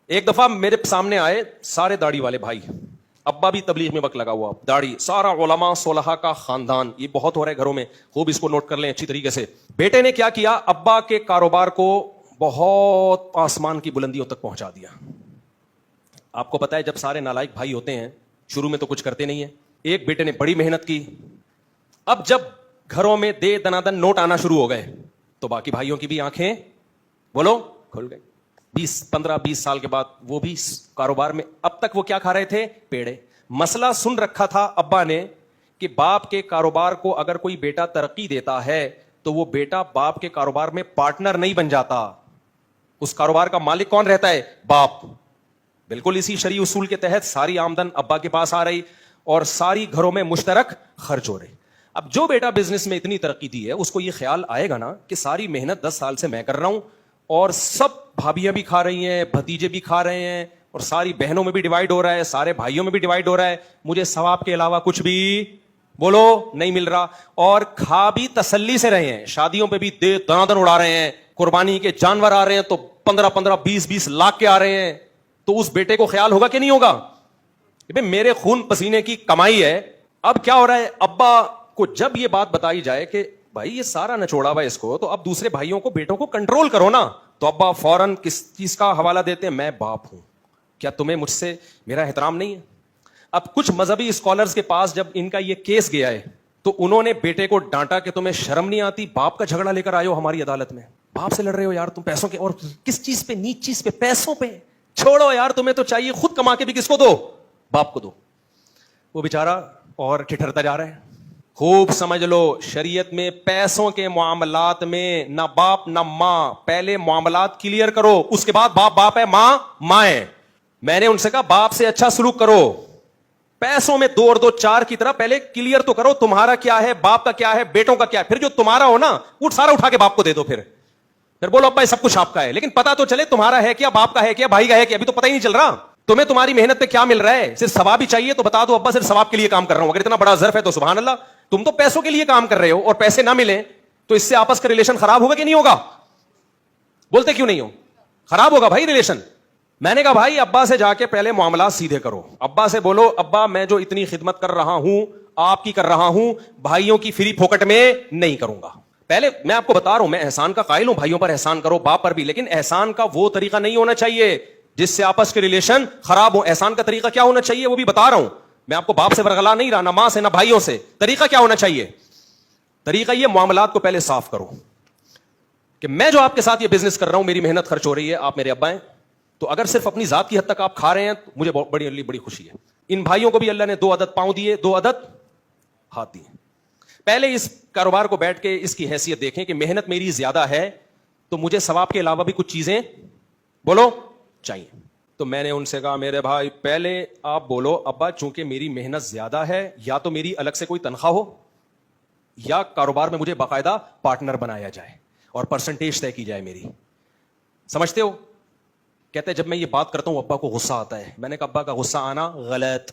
ایک دفعہ میرے سامنے آئے سارے داڑھی والے بھائی, ابا بھی تبلیغ میں وقت لگا ہوا, داڑھی, سارا علماء صلحاء کا خاندان, یہ بہت ہو رہا ہے گھروں میں, خوب اس کو نوٹ کر لیں اچھی طریقے سے. بیٹے نے کیا کیا, ابا کے کاروبار کو بہت آسمان کی بلندیوں تک پہنچا دیا. آپ کو پتا ہے جب سارے نالائق بھائی ہوتے ہیں شروع میں تو کچھ کرتے نہیں ہیں. ایک بیٹے نے بڑی محنت کی, اب جب گھروں میں دے دنادن نوٹ آنا شروع ہو گئے تو باقی بھائیوں کی بھی آنکھیں بولو کھل گئی. 15-20 سال کے بعد وہ بھی کاروبار میں, اب تک وہ کیا کھا رہے تھے, پیڑے. مسئلہ سن رکھا تھا ابا نے کہ باپ کے کاروبار کو اگر کوئی بیٹا ترقی دیتا ہے تو وہ بیٹا باپ کے کاروبار میں پارٹنر نہیں بن جاتا, اس کاروبار کا مالک کون رہتا ہے, باپ. بالکل اسی شرعی اصول کے تحت ساری آمدن ابا کے پاس آ رہی اور ساری گھروں میں مشترک خرچ ہو رہے. اب جو بیٹا بزنس میں اتنی ترقی دی ہے اس کو یہ خیال آئے گا نا کہ ساری محنت 10 سال سے میں کر رہا ہوں اور سب بھابیاں بھی کھا رہی ہیں, بھتیجے بھی کھا رہے ہیں, اور ساری بہنوں میں بھی ڈیوائیڈ ہو رہا ہے, سارے بھائیوں میں بھی ڈیوائیڈ ہو رہا ہے, مجھے ثواب کے علاوہ کچھ بھی بولو نہیں مل رہا. اور کھا بھی تسلی سے رہے ہیں, شادیوں پہ بھی دے دنادن اڑا رہے ہیں, قربانی کے جانور آ رہے ہیں تو 15-20 لاکھ کے آ رہے ہیں. تو اس بیٹے کو خیال ہوگا کہ نہیں ہوگا کہ میرے خون پسینے کی کمائی ہے. اب کیا ہو رہا ہے, ابا کو جب یہ بات بتائی جائے کہ بھائی یہ سارا نچوڑا ہوا اس کو, تو اب دوسرے بھائیوں کو بیٹوں کو کنٹرول کرو نا, تو ابا فوراً کس چیز کا حوالہ دیتے ہیں, میں باپ ہوں, کیا تمہیں مجھ سے میرا احترام نہیں ہے. اب کچھ مذہبی اسکالرز کے پاس جب ان کا یہ کیس گیا ہے تو انہوں نے بیٹے کو ڈانٹا کہ تمہیں شرم نہیں آتی, باپ کا جھگڑا لے کر آئے ہو ہماری عدالت میں, باپ سے لڑ رہے ہو یار تم پیسوں کے, اور کس چیز پہ, نیچ چیز پہ, پیسوں پہ. چھوڑو یار, تمہیں تو چاہیے خود کما کے بھی کس کو دو, باپ کو دو. وہ بیچارہ اور ٹھٹھرتا جا رہا ہے. خوب سمجھ لو, شریعت میں پیسوں کے معاملات میں نہ باپ نہ ماں, پہلے معاملات کلیئر کرو, اس کے بعد باپ باپ ہے, ماں ماں ہے. میں نے ان سے کہا باپ سے اچھا سلوک کرو, پیسوں میں 2 اور 2 4 کی طرح پہلے کلیئر تو کرو, تمہارا کیا ہے, باپ کا کیا ہے, بیٹوں کا کیا ہے, پھر جو تمہارا ہو نا وہ سارا اٹھا کے باپ کو دے دو. پھر بولو ابا یہ سب کچھ آپ کا ہے, لیکن پتا تو چلے تمہارا ہے کیا, باپ کا ہے کیا, بھائی کا ہے کیا, ابھی تو پتہ ہی نہیں چل رہا. تمہیں تمہاری محنت پہ کیا مل رہا ہے, صرف ثواب ہی چاہیے تو بتا دو ابا صرف ثواب کے لیے کام کر رہا ہوں. اگر اتنا بڑا ظرف ہے تو سبحان اللہ. تم تو پیسوں کے لیے کام کر رہے ہو اور پیسے نہ ملیں تو اس سے آپس کا ریلیشن خراب ہوگا کہ نہیں ہوگا, بولتے کیوں نہیں ہو, خراب ہوگا بھائی ریلیشن. میں نے کہا بھائی ابا سے جا کے پہلے معاملات سیدھے کرو, ابا سے بولو ابا میں جو اتنی خدمت کر رہا ہوں آپ کی کر رہا ہوں, بھائیوں کی فری پھوکٹ میں نہیں کروں گا. پہلے میں آپ کو بتا رہا ہوں, میں احسان کا قائل ہوں, بھائیوں پر احسان کرو, باپ پر بھی, لیکن احسان کا وہ طریقہ نہیں ہونا چاہیے جس سے آپس کے ریلیشن خراب ہو. احسان کا طریقہ کیا ہونا چاہیے وہ بھی بتا رہا ہوں. میں آپ کو باپ سے ورغلا نہیں رہا, نہ ماں سے نہ بھائیوں سے. طریقہ کیا ہونا چاہیے, طریقہ یہ معاملات کو پہلے صاف کرو کہ میں جو آپ کے ساتھ یہ بزنس کر رہا ہوں میری محنت خرچ ہو رہی ہے, آپ میرے ابا ہیں, تو اگر صرف اپنی ذات کی حد تک آپ کھا رہے ہیں تو مجھے بڑی خوشی ہے. ان بھائیوں کو بھی اللہ نے 2 عدد پاؤں دیے, 2 عدد ہاتھ دیے. پہلے اس کاروبار کو بیٹھ کے اس کی حیثیت دیکھیں کہ محنت میری زیادہ ہے تو مجھے ثواب کے علاوہ بھی کچھ چیزیں بولو چاہیے. تو میں نے ان سے کہا میرے بھائی پہلے آپ بولو ابا چونکہ میری محنت زیادہ ہے, یا تو میری الگ سے کوئی تنخواہ ہو یا کاروبار میں مجھے باقاعدہ پارٹنر بنایا جائے اور پرسنٹیج طے کی جائے میری. سمجھتے ہو؟ کہتے ہیں جب میں یہ بات کرتا ہوں ابا کو غصہ آتا ہے. میں نے کہا ابا کا غصہ آنا غلط,